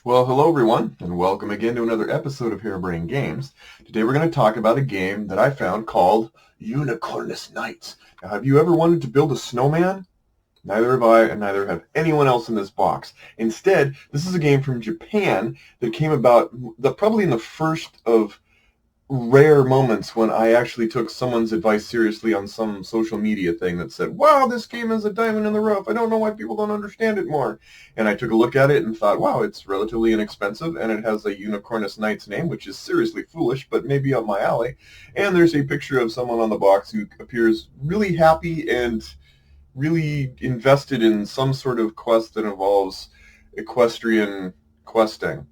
Well, hello everyone, and welcome again to another episode of Harebrained Games. Today we're going to talk about a game that I found called Unicornus Nights. Now, have you ever wanted to build a snowman? Neither have I, and neither have anyone else in this box. Instead, this is a game from Japan that came about probably in the first of rare moments when I actually took someone's advice seriously on some social media thing that said, wow, this game is a diamond in the rough. I don't know why people don't understand it more. And I took a look at it and thought, wow, it's relatively inexpensive, and it has a Unicornus Knight's name, which is seriously foolish, but maybe up my alley. And there's a picture of someone on the box who appears really happy and really invested in some sort of quest that involves equestrian questing.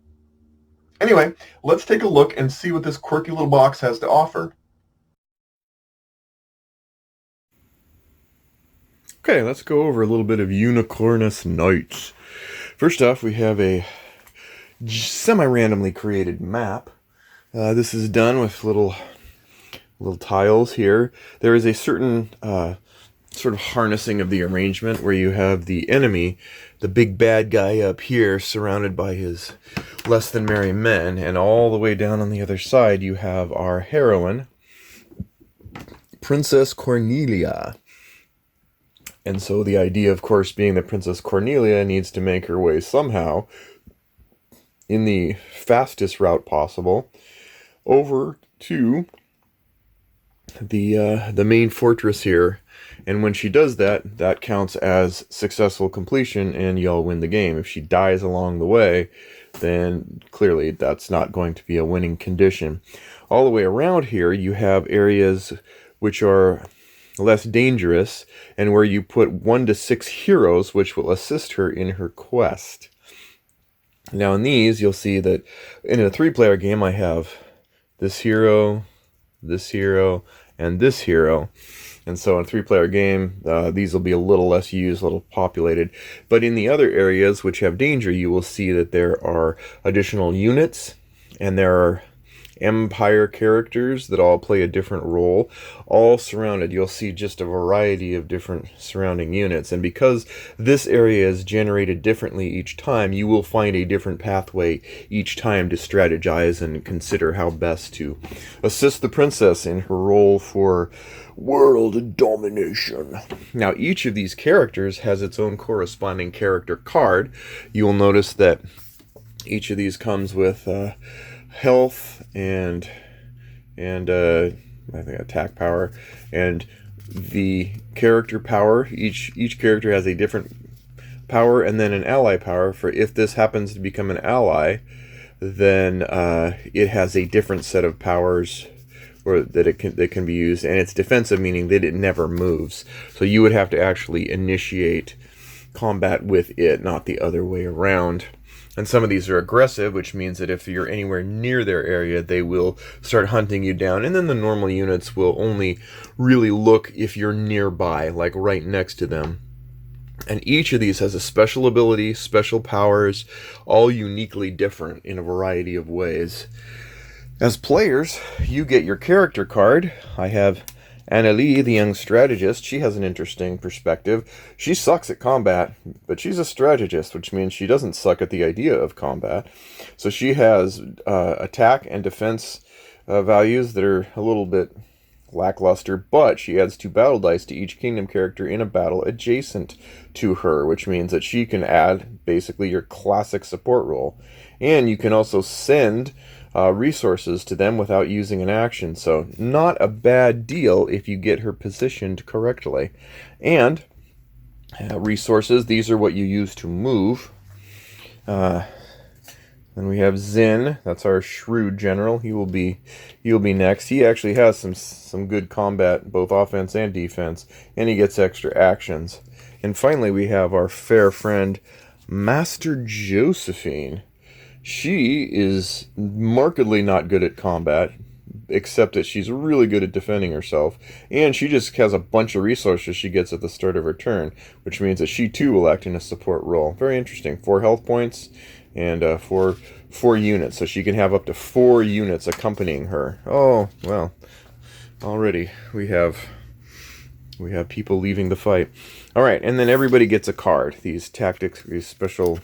Anyway, let's take a look and see what this quirky little box has to offer. Okay, let's go over a little bit of Unicornus Nights. First off, we have a semi-randomly created map. This is done with little tiles here. There is a certain sort of harnessing of the arrangement where you have the enemy, the big bad guy up here, surrounded by his less than merry men, and all the way down on the other side you have our heroine, Princess Cornelia. And so the idea, of course, being that Princess Cornelia needs to make her way somehow, in the fastest route possible, over to the main fortress here. And when she does that, that counts as successful completion, and y'all win the game. If she dies along the way, then clearly that's not going to be a winning condition. All the way around here, you have areas which are less dangerous, and where you put 1 to 6 heroes, which will assist her in her quest. Now in these, you'll see that in a 3-player game, I have this hero, and this hero. And so in a 3-player game, these will be a little less used, a little populated. But in the other areas which have danger, you will see that there are additional units, and there are Empire characters that all play a different role, all surrounded. You'll see just a variety of different surrounding units, and because this area is generated differently each time, you will find a different pathway each time to strategize and consider how best to assist the princess in her role for world domination. Now, each of these characters has its own corresponding character card. You will notice that each of these comes with health and I think attack power, and the character power. Each character has a different power, and then an ally power. For if this happens to become an ally, then it has a different set of powers or that can be used, and it's defensive, meaning that it never moves. So you would have to actually initiate combat with it, not the other way around. And some of these are aggressive, which means that if you're anywhere near their area, they will start hunting you down. And then the normal units will only really look if you're nearby, like right next to them. And each of these has a special ability, special powers, all uniquely different in a variety of ways. As players, you get your character card. I have Annalie, the young strategist. She has an interesting perspective. She sucks at combat, but she's a strategist, which means she doesn't suck at the idea of combat. So she has attack and defense values that are a little bit lackluster, but she adds 2 battle dice to each kingdom character in a battle adjacent to her, which means that she can add basically your classic support role. And you can also send resources to them without using an action, so not a bad deal if you get her positioned correctly. And resources, these are what you use to move. Then we have Zin, that's our shrewd general. He'll be next. He actually has some good combat, both offense and defense, and he gets extra actions. And finally we have our fair friend Master Josephine. She is markedly not good at combat, except that she's really good at defending herself, and she just has a bunch of resources she gets at the start of her turn, which means that she too will act in a support role. Very interesting. 4 health points and 4 units, so she can have up to 4 units accompanying her. Oh, well, already we have people leaving the fight. All right, and then everybody gets a card. These tactics, these special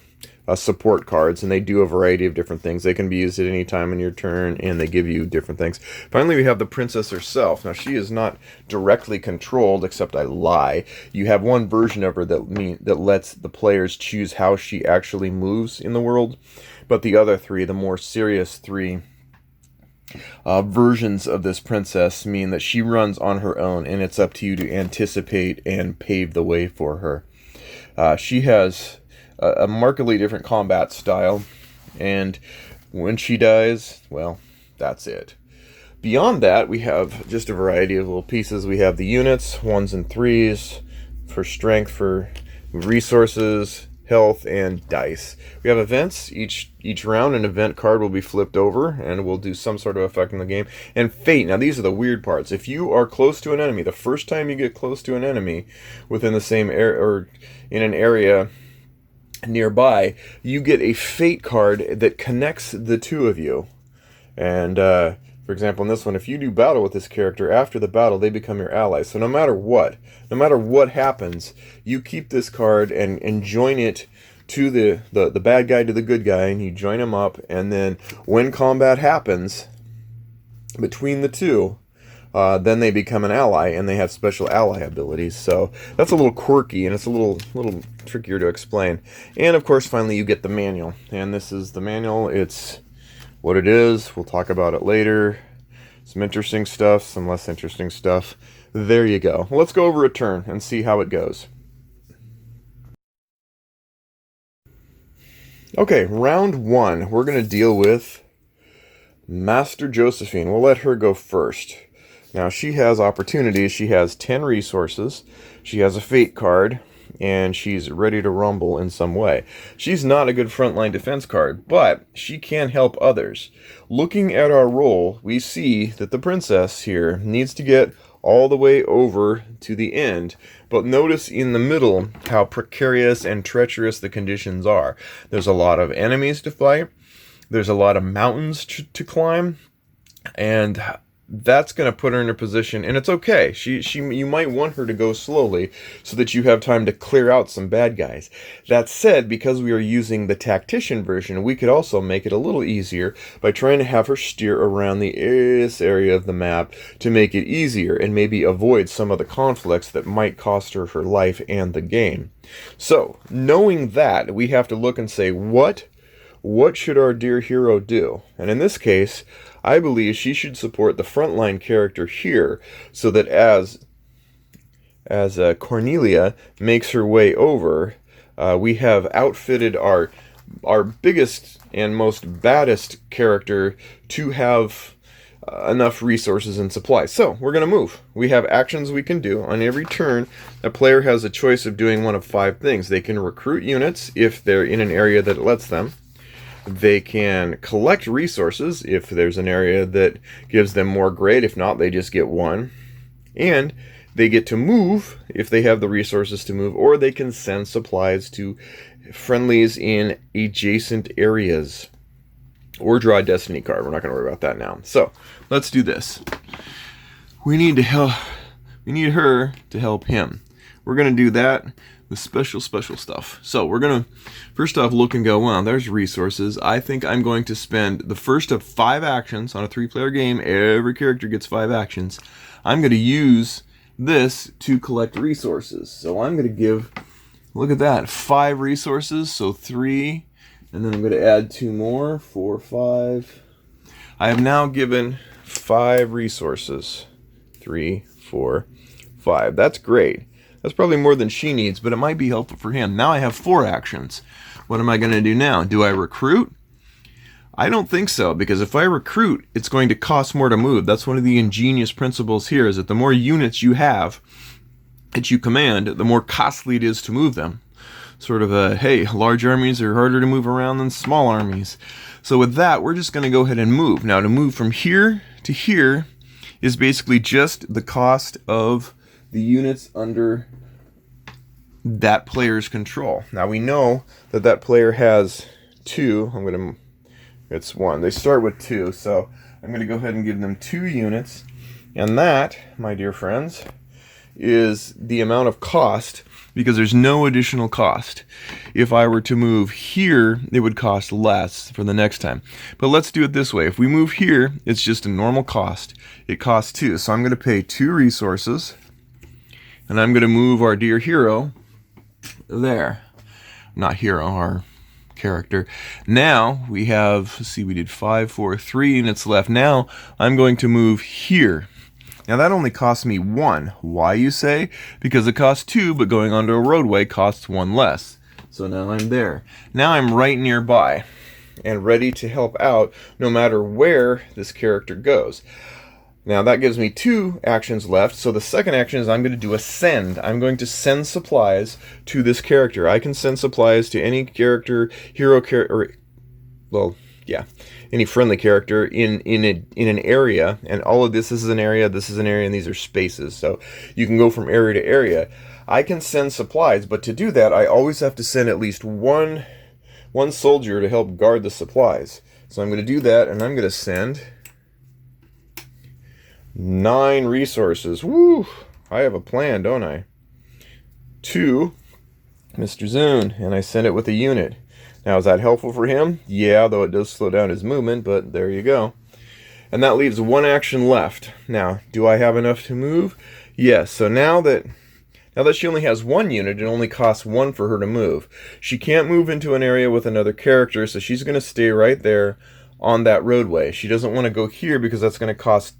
support cards, and they do a variety of different things. They can be used at any time in your turn, and they give you different things. Finally, we have the princess herself. Now, she is not directly controlled, except I lie. You have one version of her that lets the players choose how she actually moves in the world, but the other three, the more serious three versions of this princess, mean that she runs on her own, and it's up to you to anticipate and pave the way for her. She has a markedly different combat style, and when she dies, well, that's it. Beyond that, we have just a variety of little pieces. We have the units, 1s and 3s, for strength, for resources, health, and dice. We have events. Each round an event card will be flipped over and will do some sort of effect in the game. And fate. Now these are the weird parts. If you are close to an enemy, the first time you get close to an enemy within the same area or in an area nearby, you get a fate card that connects the two of you. And for example, in this one, if you do battle with this character, after the battle, they become your allies. So no matter what happens, you keep this card and join it to the bad guy to the good guy, and you join them up, and then when combat happens between the two, then they become an ally, and they have special ally abilities. So that's a little quirky, and it's a little trickier to explain. And of course, finally, you get the manual. And this is the manual. It's what it is. We'll talk about it later. Some interesting stuff, some less interesting stuff. There you go. Well, let's go over a turn and see how it goes. Okay, round 1. We're going to deal with Master Josephine. We'll let her go first. Now, she has opportunities. She has 10 resources. She has a fate card, and she's ready to rumble in some way. She's not a good frontline defense card, but she can help others. Looking at our roll, we see that the princess here needs to get all the way over to the end, but notice in the middle how precarious and treacherous the conditions are. There's a lot of enemies to fight. There's a lot of mountains to climb, and that's going to put her in a position, and it's okay. You might want her to go slowly so that you have time to clear out some bad guys. That said, because we are using the tactician version, we could also make it a little easier by trying to have her steer around this area of the map to make it easier and maybe avoid some of the conflicts that might cost her her life and the game. So, knowing that, we have to look and say, what should our dear hero do? And in this case, I believe she should support the frontline character here, so that as Cornelia makes her way over, we have outfitted our biggest and most baddest character to have enough resources and supplies. So we're going to move. We have actions we can do. On every turn, a player has a choice of doing one of 5 things. They can recruit units if they're in an area that lets them. They can collect resources if there's an area that gives them more, great. If not, they just get 1. And they get to move if they have the resources to move, or they can send supplies to friendlies in adjacent areas. Or draw a destiny card. We're not going to worry about that now. So, let's do this. We need her to help him. We're going to do that with special stuff. So we're going to first off look and go, well, there's resources. I think I'm going to spend the first of 5 actions on a 3-player game. Every character gets 5 actions. I'm going to use this to collect resources. So I'm going to give, look at that, 5 resources. So 3, and then I'm going to add 2 more, 4, 5. I have now given 5 resources. 3, 4, 5. That's great. That's probably more than she needs, but it might be helpful for him. Now I have 4 actions. What am I going to do now? Do I recruit? I don't think so, because if I recruit, it's going to cost more to move. That's one of the ingenious principles here, is that the more units you have that you command, the more costly it is to move them. Sort of a, hey, large armies are harder to move around than small armies. So with that, we're just going to go ahead and move. Now to move from here to here is basically just the cost of the units under that player's control. Now we know that that player has 2. It's 1. They start with 2, so I'm going to go ahead and give them 2 units. And that, my dear friends, is the amount of cost because there's no additional cost. If I were to move here, it would cost less for the next time. But let's do it this way. If we move here, it's just a normal cost. It costs 2. So I'm going to pay 2 resources, and I'm going to move our dear hero there. Not hero, our character. Now we have, let's see, we did 5, 4, 3 units left. Now I'm going to move here. Now that only costs me 1. Why, you say? Because it costs 2, but going onto a roadway costs 1 less. So now I'm there. Now I'm right nearby and ready to help out no matter where this character goes. Now that gives me 2 actions left, so the second action is I'm going to do a send. I'm going to send supplies to this character. I can send supplies to any character, hero character, well, yeah, any friendly character in an area, and all of this is an area, this is an area, and these are spaces. So you can go from area to area. I can send supplies, but to do that, I always have to send at least one soldier to help guard the supplies. So I'm going to do that, and I'm going to send 9 resources. Woo! I have a plan, don't I? To Mr. Zune, and I send it with a unit. Now, is that helpful for him? Yeah, though it does slow down his movement, but there you go. And that leaves 1 action left. Now, do I have enough to move? Yes, so now that she only has 1 unit, it only costs 1 for her to move. She can't move into an area with another character, so she's going to stay right there on that roadway. She doesn't want to go here because that's going to cost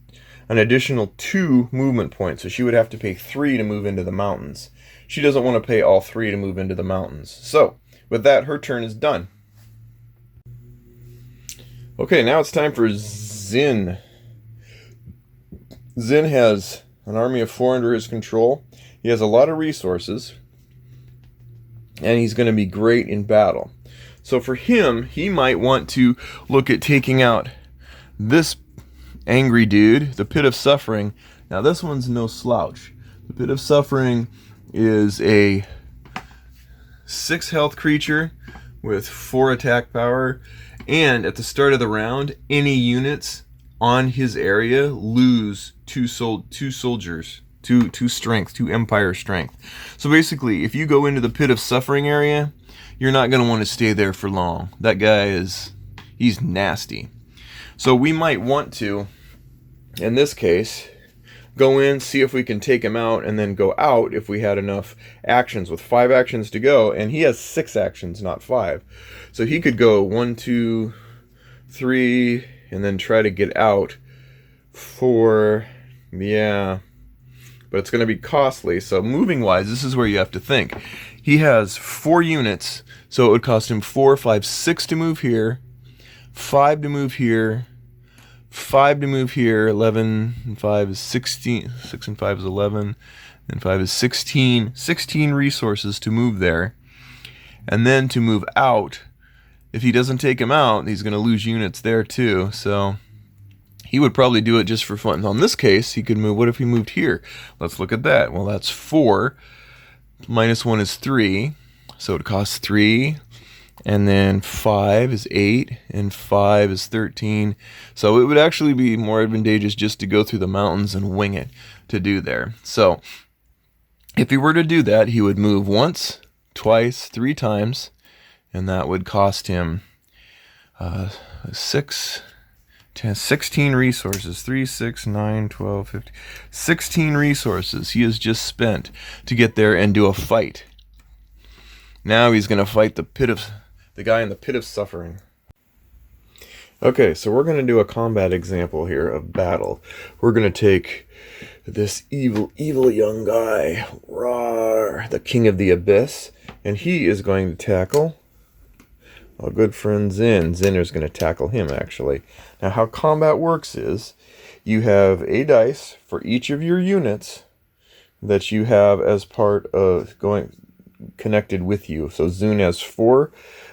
an additional 2 movement points, so she would have to pay 3 to move into the mountains. She doesn't want to pay all 3 to move into the mountains. So, with that, her turn is done. Okay, now it's time for Zin. Zin has an army of 4 under his control. He has a lot of resources, and he's going to be great in battle. So for him, he might want to look at taking out this angry dude, the Pit of Suffering. Now this one's no slouch. The Pit of Suffering is a 6 health creature with 4 attack power, and at the start of the round, any units on his area lose 2 soldiers, 2 strength, 2 empire strength. So basically, if you go into the Pit of Suffering area, you're not going to want to stay there for long. That guy he's nasty. So we might want to, in this case, go in, see if we can take him out, and then go out if we had enough actions. With 5 actions to go, and he has 6 actions, not 5. So he could go 1, 2, 3, and then try to get out 4. Yeah, but it's going to be costly. So moving wise, this is where you have to think. He has 4 units, so it would cost him 4, 5, 6 to move here, 5 to move here, 5 to move here, 11 and 5 is 16, 6 and 5 is 11, and 5 is 16, 16 resources to move there. And then to move out, if he doesn't take him out, he's going to lose units there too. So he would probably do it just for fun. In this case, he could move, what if he moved here? Let's look at that. Well, that's 4, minus 1 is 3, so it costs 3. And then 5 is 8, and 5 is 13. So it would actually be more advantageous just to go through the mountains and wing it to do there. So if he were to do that, he would move once, twice, 3 times, and that would cost him 16 resources. 3, 6, 9, 12, 15. 16 resources he has just spent to get there and do a fight. Now he's going to fight the guy in the Pit of Suffering. Okay, so we're going to do a combat example here of battle. We're going to take this evil young guy, Rawr, the King of the Abyss, and he is going to tackle our good friend Zin. Zin is going to tackle him, actually. Now, how combat works is you have a dice for each of your units that you have as part of connected with you. So Zune has 4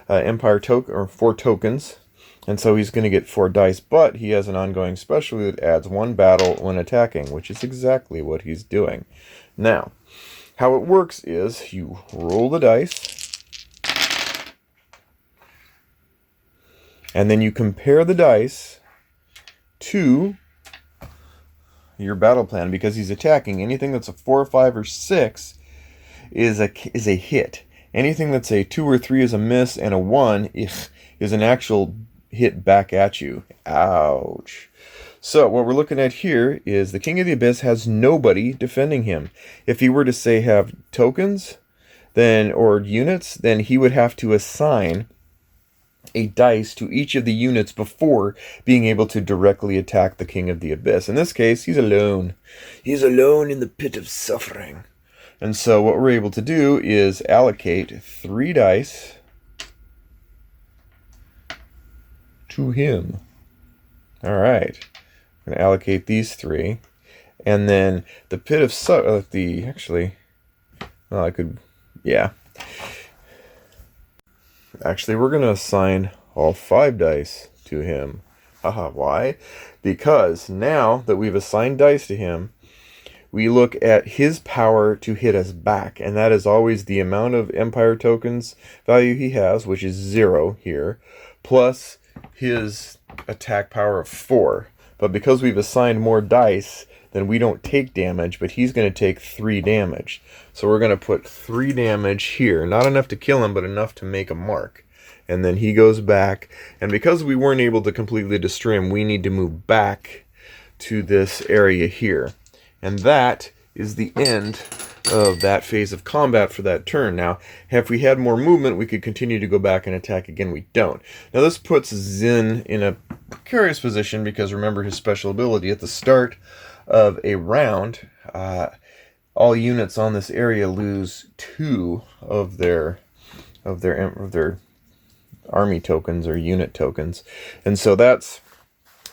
empire token, or 4 tokens, and so he's going to get 4 dice, but he has an ongoing special that adds 1 battle when attacking, which is exactly what he's doing. Now, how it works is you roll the dice, and then you compare the dice to your battle plan. Because he's attacking, anything that's a 4, 5, or 6 is a hit. Anything that's a 2 or 3 is a miss, and a 1 is an actual hit back at you. Ouch. So what we're looking at here is the King of the Abyss has nobody defending him. If he were to say have tokens, then or units, then he would have to assign a dice to each of the units before being able to directly attack the King of the Abyss. In this case, he's alone. He's alone in the pit of suffering. And so what we're able to do is allocate 3 dice to him. All right. I'm going to allocate these 3. And then the pit of Actually, we're going to assign all 5 dice to him. Why? Because now that we've assigned dice to him, we look at his power to hit us back, and that is always the amount of Empire tokens value he has, which is 0 here, plus his attack power of 4. But because we've assigned more dice, then we don't take damage, but he's going to take 3 damage. So we're going to put 3 damage here. Not enough to kill him, but enough to make a mark. And then he goes back. And because we weren't able to completely destroy him, we need to move back to this area here. And that is the end of that phase of combat for that turn. Now, if we had more movement, we could continue to go back and attack again. We don't. Now, this puts Zin in a precarious position because remember his special ability at the start of a round, all units on this area lose 2 of their army tokens or unit tokens, and so that's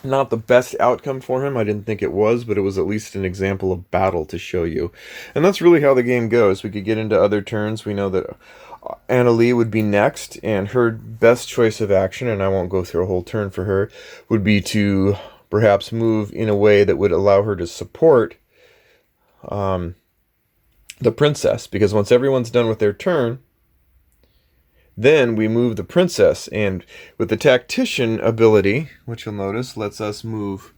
not the best outcome for him. I didn't think it was, but it was at least an example of battle to show you. And that's really how the game goes. We could get into other turns. We know that Annalie would be next, and her best choice of action, and I won't go through a whole turn for her, would be to perhaps move in a way that would allow her to support the princess. Because once everyone's done with their turn, then we move the princess, and with the tactician ability, which you'll notice lets us move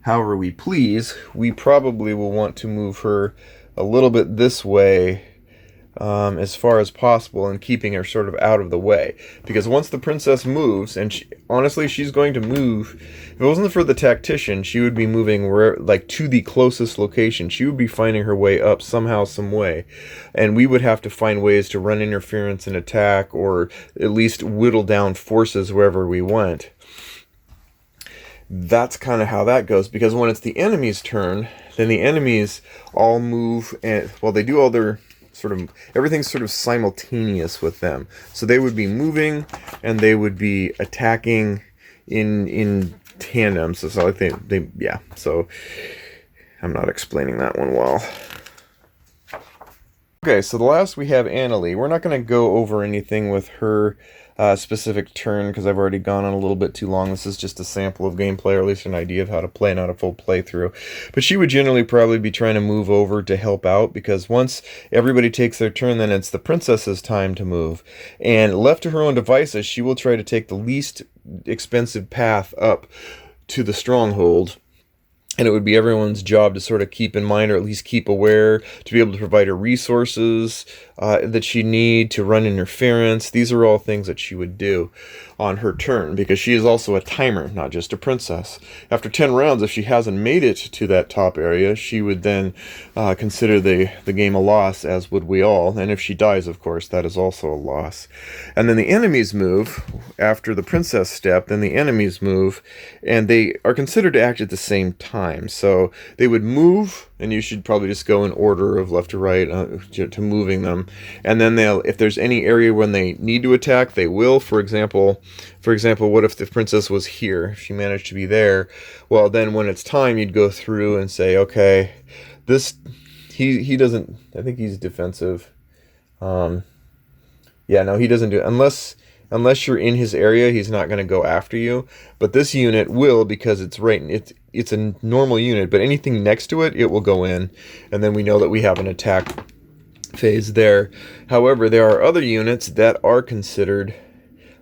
however we please, we probably will want to move her a little bit this way as far as possible, and keeping her sort of out of the way. Because once the princess moves, and honestly she's going to move, if it wasn't for the tactician, she would be moving to the closest location. She would be finding her way up somehow, some way, and we would have to find ways to run interference and attack, or at least whittle down forces wherever we went. That's kind of how that goes, because when it's the enemy's turn, then the enemies all move, and they do all their everything's sort of simultaneous with them. So they would be moving and they would be attacking in tandem. So I think so I'm not explaining that one well. Okay, so the last we have Annalie. We're not going to go over anything with her specific turn because I've already gone on a little bit too long. This is just a sample of gameplay, or at least an idea of how to play, not a full playthrough. But she would generally probably be trying to move over to help out, because once everybody takes their turn, then it's the princess's time to move. And left to her own devices, she will try to take the least expensive path up to the stronghold. And it would be everyone's job to sort of keep in mind, or at least keep aware, to be able to provide her resources that she need to run interference. These are all things that she would do on her turn, because she is also a timer, not just a princess. After 10 rounds, if she hasn't made it to that top area, she would then consider the game a loss, as would we all. And if she dies, of course, that is also a loss. And then the enemies move after the princess step. Then the enemies move, and they are considered to act at the same time. So they would move, and you should probably just go in order of left to right to moving them. And then if there's any area when they need to attack, they will. For example, what if the princess was here? If she managed to be there, well, then when it's time, you'd go through and say, okay, he doesn't. I think he's defensive. No, he doesn't do it unless you're in his area. He's not going to go after you. But this unit will, because it's right. It's a normal unit, but anything next to it, it will go in, and then we know that we have an attack phase there. However, there are other units that are considered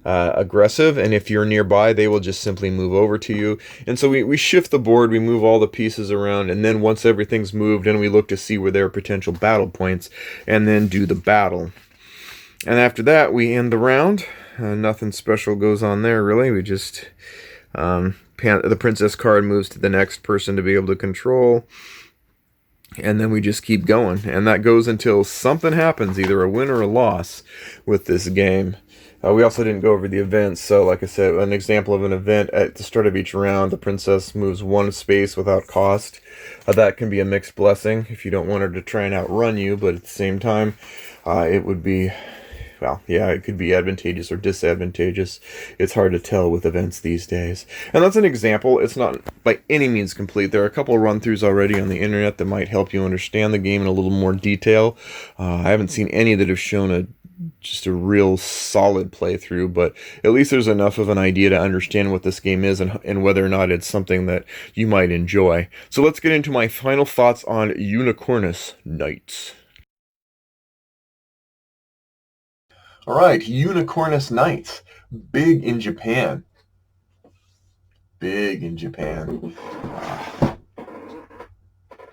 aggressive, and if you're nearby, they will just simply move over to you. And so we shift the board, we move all the pieces around, and then once everything's moved, and we look to see where there are potential battle points, and then do the battle. And after that, we end the round. Nothing special goes on there, really. We just the princess card moves to the next person to be able to control, and then we just keep going, and that goes until something happens, either a win or a loss with this game. We also didn't go over the events, so like I said, an example of an event: at the start of each round, the princess moves one space without cost. That can be a mixed blessing if you don't want her to try and outrun you, but at the same time, it would be, well, yeah, it could be advantageous or disadvantageous. It's hard to tell with events these days. And that's an example. It's not by any means complete. There are a couple of run-throughs already on the internet that might help you understand the game in a little more detail. I haven't seen any that have shown just a real solid playthrough, but at least there's enough of an idea to understand what this game is and whether or not it's something that you might enjoy. So let's get into my final thoughts on Unicornus Knights. All right, Unicornus Knights. Big in Japan. Big in Japan.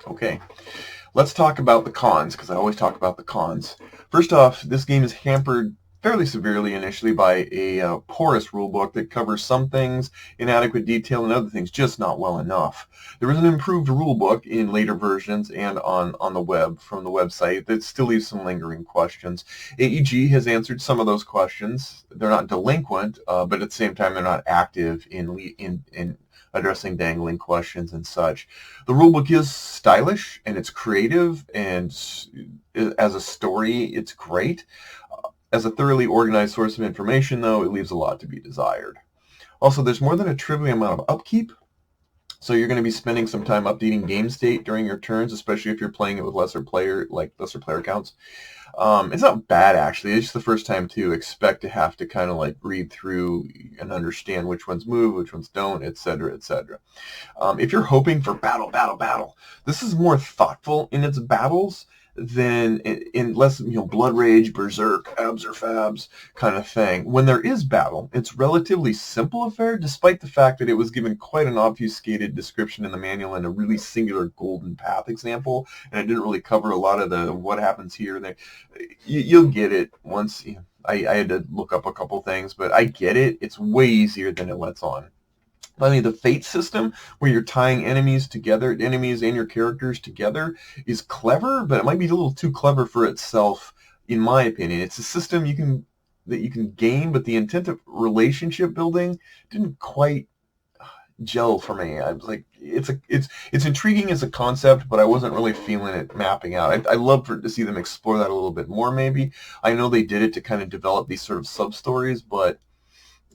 Okay, let's talk about the cons, because I always talk about the cons. First off, this game is hampered fairly severely initially by a porous rulebook that covers some things, inadequate detail, and other things just not well enough. There is an improved rulebook in later versions and on the web from the website that still leaves some lingering questions. AEG has answered some of those questions. They're not delinquent, but at the same time they're not active in addressing dangling questions and such. The rulebook is stylish and it's creative, and as a story, it's great. As a thoroughly organized source of information, though, it leaves a lot to be desired. Also, there's more than a trivial amount of upkeep, so you're going to be spending some time updating game state during your turns, especially if you're playing it with lesser player counts. It's not bad, actually. It's just the first time to expect to have to kind of like read through and understand which ones move, which ones don't, etc., etc. If you're hoping for battle, this is more thoughtful in its battles than in less, blood rage, berserk, abs or fabs kind of thing. When there is battle, it's relatively simple affair, despite the fact that it was given quite an obfuscated description in the manual and a really singular golden path example, and it didn't really cover a lot of the what happens here and there. You'll get it once. I had to look up a couple things, but I get it. It's way easier than it lets on. Finally, the fate system, where you're tying enemies and your characters together, is clever, but it might be a little too clever for itself, in my opinion. It's a system that you can game, but the intent of relationship building didn't quite gel for me. I was like, it's intriguing as a concept, but I wasn't really feeling it mapping out. I'd love to see them explore that a little bit more, maybe. I know they did it to kind of develop these sort of sub-stories, but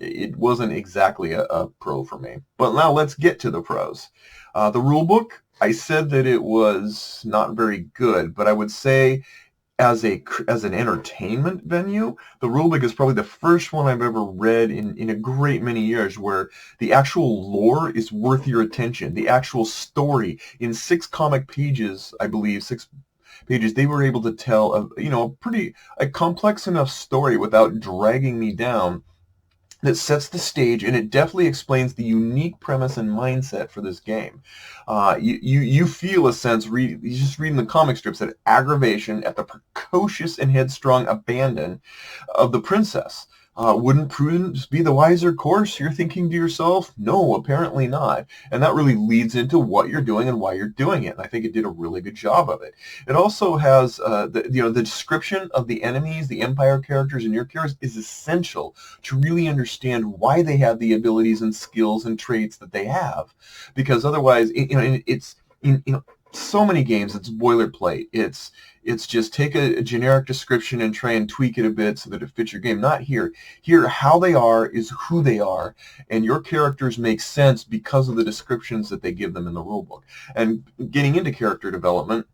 it wasn't exactly a pro for me. But now let's get to the pros. The rulebook, I said that it was not very good, but I would say as an entertainment venue, the rulebook is probably the first one I've ever read in a great many years where the actual lore is worth your attention. The actual story in 6 comic pages, I believe, 6 pages, they were able to tell a complex enough story without dragging me down, that sets the stage, and it definitely explains the unique premise and mindset for this game. You feel a sense, just reading the comic strips, that aggravation at the precocious and headstrong abandon of the princess. Wouldn't prudence be the wiser course, you're thinking to yourself? No, apparently not. And that really leads into what you're doing and why you're doing it. And I think it did a really good job of it. It also has the description of the enemies, the Empire characters, and your characters is essential to really understand why they have the abilities and skills and traits that they have. Because otherwise, it's so many games, it's boilerplate. It's just take a generic description and try and tweak it a bit so that it fits your game. Not here. Here, how they are is who they are, and your characters make sense because of the descriptions that they give them in the rulebook. And getting into character development,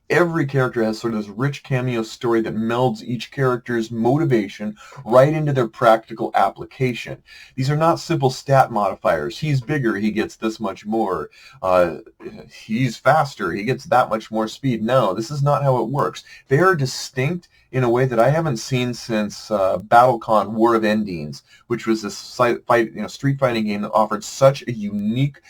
every character has sort of this rich cameo story that melds each character's motivation right into their practical application. These are not simple stat modifiers. He's bigger, he gets this much more. He's faster, he gets that much more speed. No, this is not how it works. They are distinct in a way that I haven't seen since BattleCon War of Endings, which was this street fighting game that offered such a unique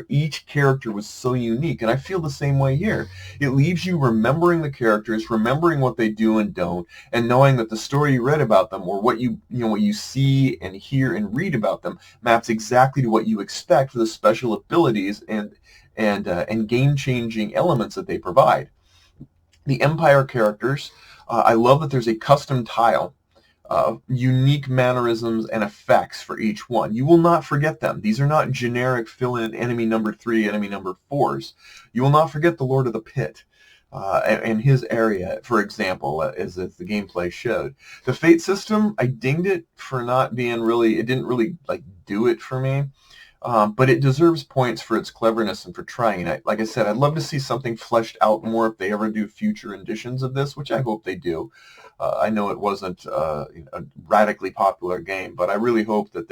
each character was so unique, and I feel the same way here. It leaves you remembering the characters, remembering what they do and don't, and knowing that the story you read about them, or what what you see and hear and read about them, maps exactly to what you expect for the special abilities and game-changing elements that they provide. The Empire characters, I love that there's a custom tile, unique mannerisms and effects for each one. You will not forget them. These are not generic fill-in enemy number 3, enemy number 4s. You will not forget the Lord of the Pit and his area, for example, as the gameplay showed. The Fate system, I dinged it for not being really, it didn't really do it for me. But it deserves points for its cleverness and for trying. Like I said, I'd love to see something fleshed out more if they ever do future editions of this, which I hope they do. I know it wasn't a radically popular game, but I really hope that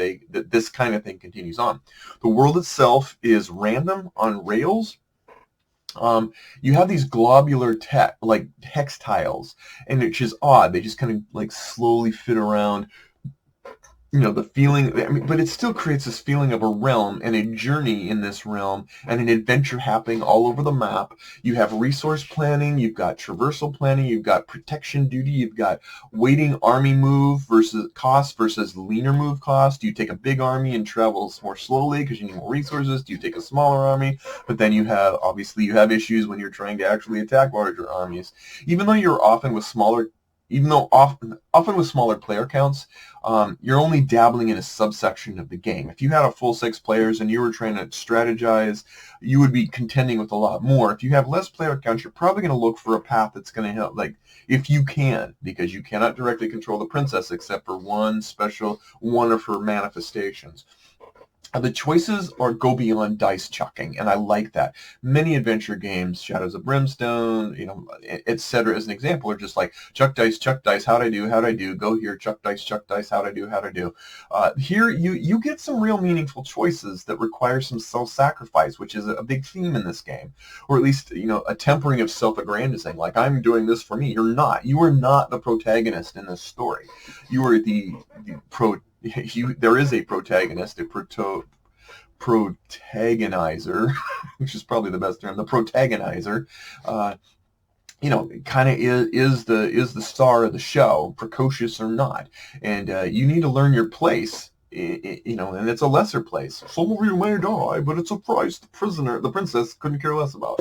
this kind of thing continues on. The world itself is random on rails. You have these globular hex tiles, and it's just odd. They just kind of slowly fit around. The feeling, but it still creates this feeling of a realm and a journey in this realm and an adventure happening all over the map. You have resource planning, you've got traversal planning, you've got protection duty, you've got waiting army move versus leaner move cost. Do you take a big army and travel more slowly because you need more resources? Do you take a smaller army? But then you have issues when you're trying to actually attack larger armies. Even though often with smaller player counts, you're only dabbling in a subsection of the game. If you had a full 6 players and you were trying to strategize, you would be contending with a lot more. If you have less player counts, you're probably going to look for a path that's going to help, if you can, because you cannot directly control the princess except for one of her manifestations. The choices go beyond dice chucking, and I like that. Many adventure games, Shadows of Brimstone, etc., as an example, are just like, chuck dice, how'd I do, go here, chuck dice, how'd I do. Here, you get some real meaningful choices that require some self-sacrifice, which is a big theme in this game, or at least, a tempering of self-aggrandizing, like, I'm doing this for me. You are not the protagonist in this story. You are there is a protagonist, a protagonizer, which is probably the best term. The protagonizer, kind of is the star of the show, precocious or not, and you need to learn your place. And it's a lesser place. Some of you may die, but it's a price the princess couldn't care less about.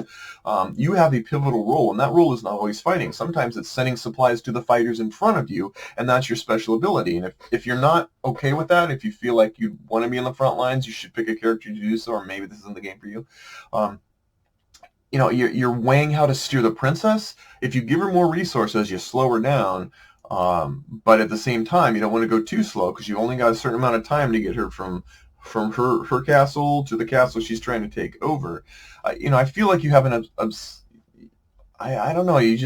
You have a pivotal role, and that role is not always fighting. Sometimes it's sending supplies to the fighters in front of you, and that's your special ability. And if you're not okay with that, if you feel like you want to be on the front lines, you should pick a character to do so, or maybe this isn't the game for you. You're weighing how to steer the princess. If you give her more resources, you slow her down. But at the same time, you don't want to go too slow because you only got a certain amount of time to get her from her castle to the castle she's trying to take over. I feel like you have I don't know, you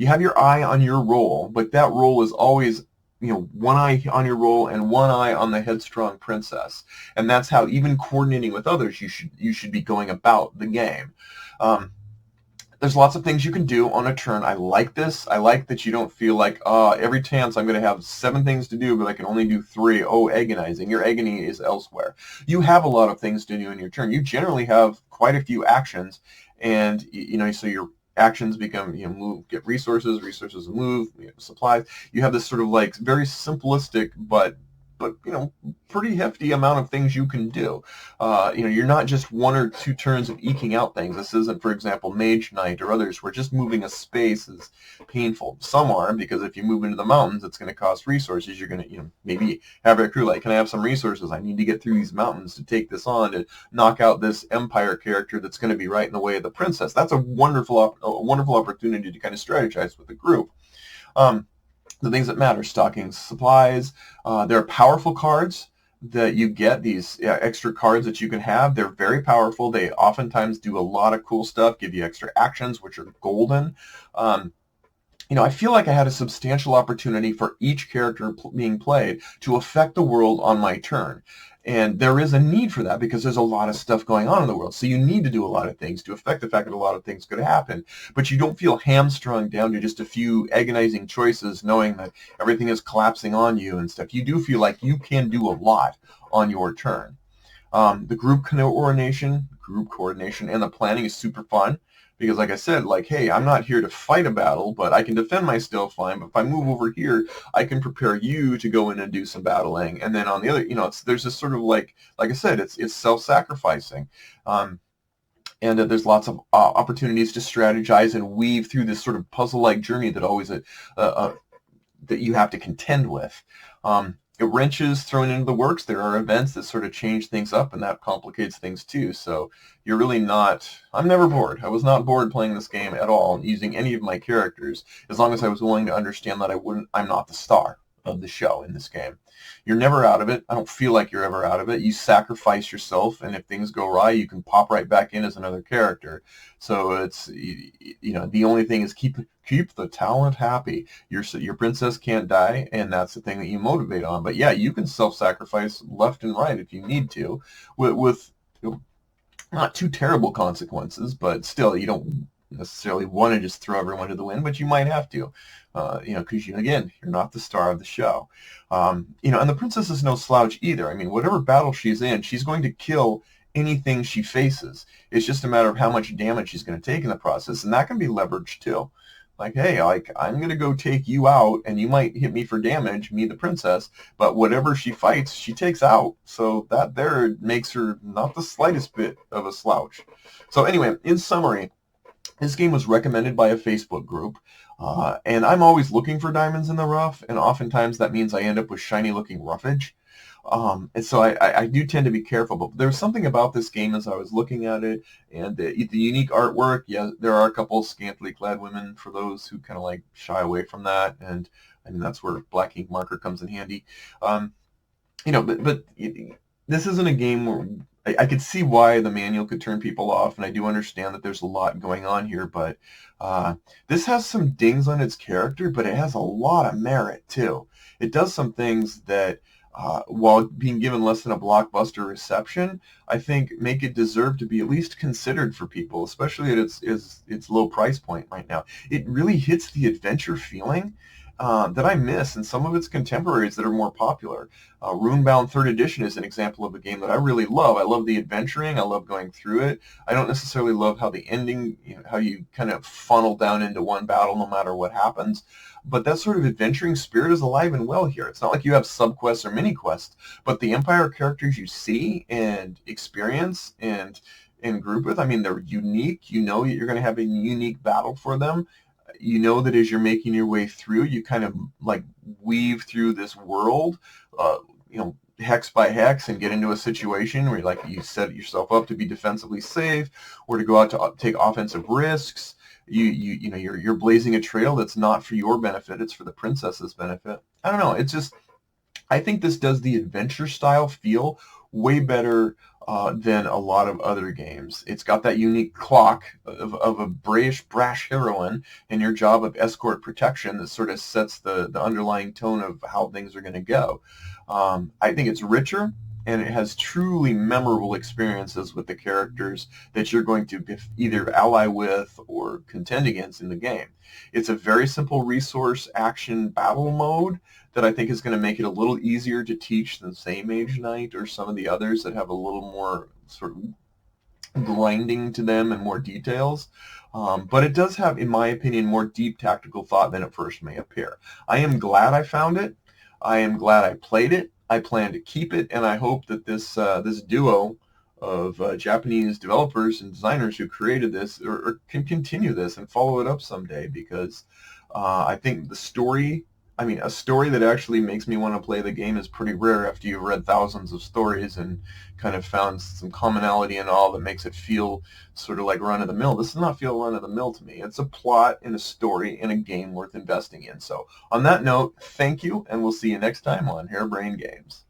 have your eye on your role, but that role is always, one eye on your role and one eye on the headstrong princess. And that's how, even coordinating with others, you should be going about the game. There's lots of things you can do on a turn. I like this. I like that you don't feel like, every chance I'm going to have 7 things to do, but I can only do 3. Oh, agonizing. Your agony is elsewhere. You have a lot of things to do in your turn. You generally have quite a few actions, and, so your actions become, move, get resources move, supplies. You have this sort of very simplistic, but pretty hefty amount of things you can do. You're not just 1 or 2 turns of eking out things. This isn't, for example, Mage Knight or others, where just moving a space is painful. Some are, because if you move into the mountains, it's going to cost resources. You're going to, maybe have a crew can I have some resources? I need to get through these mountains to take this on, to knock out this Empire character that's going to be right in the way of the princess. That's a wonderful opportunity to kind of strategize with the group. The things that matter: stocking supplies. There are powerful cards that you get, these extra cards that you can have. They're very powerful. They oftentimes do a lot of cool stuff, give you extra actions, which are golden. Um, I feel like I had a substantial opportunity for each character being played to affect the world on my turn. And there is a need for that because there's a lot of stuff going on in the world. So you need to do a lot of things to affect the fact that a lot of things could happen. But you don't feel hamstrung down to just a few agonizing choices knowing that everything is collapsing on you and stuff. You do feel like you can do a lot on your turn. The group coordination and the planning is super fun because, like I said, like, hey, I'm not here to fight a battle, but I can defend myself fine. But if I move over here, I can prepare you to go in and do some battling. And then on the other, there's this sort of like I said, it's self-sacrificing. And there's lots of opportunities to strategize and weave through this sort of puzzle-like journey that always that you have to contend with. Wrenches thrown into the works. There are events that sort of change things up, and that complicates things too. So you're really not. I'm never bored. I was not bored playing this game at all, using any of my characters, as long as I was willing to understand that I'm not the star of the show in this game. You're never out of it. I don't feel like you're ever out of it. You sacrifice yourself, and if things go awry, you can pop right back in as another character. So it's the only thing is keep the talent happy. Your princess can't die, and that's the thing that you motivate on. But yeah, you can self-sacrifice left and right if you need to, with not too terrible consequences, but still you don't necessarily want to just throw everyone to the wind, but you might have to, because again, you're not the star of the show. And the princess is no slouch either. I mean, whatever battle she's in, she's going to kill anything she faces. It's just a matter of how much damage she's going to take in the process, and that can be leveraged too. Like, hey, I'm going to go take you out, and you might hit me for damage, me the princess, but whatever she fights, she takes out. So that there makes her not the slightest bit of a slouch. So anyway, in summary, this game was recommended by a Facebook group, and I'm always looking for diamonds in the rough, and oftentimes that means I end up with shiny-looking roughage. And so I do tend to be careful, but there was something about this game as I was looking at it, and the unique artwork. Yeah, there are a couple scantily clad women for those who kind of like shy away from that, and I mean that's where black ink marker comes in handy. But this isn't a game where I could see why the manual could turn people off, and I do understand that there's a lot going on here, but this has some dings on its character, but it has a lot of merit too. It does some things that, while being given less than a blockbuster reception, I think make it deserve to be at least considered for people, especially at its low price point right now. It really hits the adventure feeling that I miss in some of its contemporaries that are more popular. Runebound 3rd Edition is an example of a game that I really love. I love the adventuring. I love going through it. I don't necessarily love how the ending, how you kind of funnel down into one battle no matter what happens. But that sort of adventuring spirit is alive and well here. It's not like you have sub-quests or mini-quests, but the Empire characters you see and experience and group with, I mean, they're unique. You know you're going to have a unique battle for them. You know that as you're making your way through, you kind of like weave through this world, hex by hex, and get into a situation where you set yourself up to be defensively safe or to go out to take offensive risks. You're blazing a trail that's not for your benefit; it's for the princess's benefit. I don't know. It's just, I think this does the adventure style feel way better than a lot of other games. It's got that unique clock of a brash heroine and your job of escort protection that sort of sets the underlying tone of how things are going to go. I think it's richer, and it has truly memorable experiences with the characters that you're going to either ally with or contend against in the game. It's a very simple resource action battle mode that I think is going to make it a little easier to teach than, say, Mage Knight or some of the others that have a little more sort of grinding to them and more details. But it does have, in my opinion, more deep tactical thought than it first may appear. I am glad I found it. I am glad I played it. I plan to keep it, and I hope that this duo of Japanese developers and designers who created this or can continue this and follow it up someday, because I think the story, a story that actually makes me want to play the game is pretty rare after you've read thousands of stories and kind of found some commonality in all that makes it feel sort of like run-of-the-mill. This does not feel run-of-the-mill to me. It's a plot and a story and a game worth investing in. So on that note, thank you, and we'll see you next time on Harebrained Games.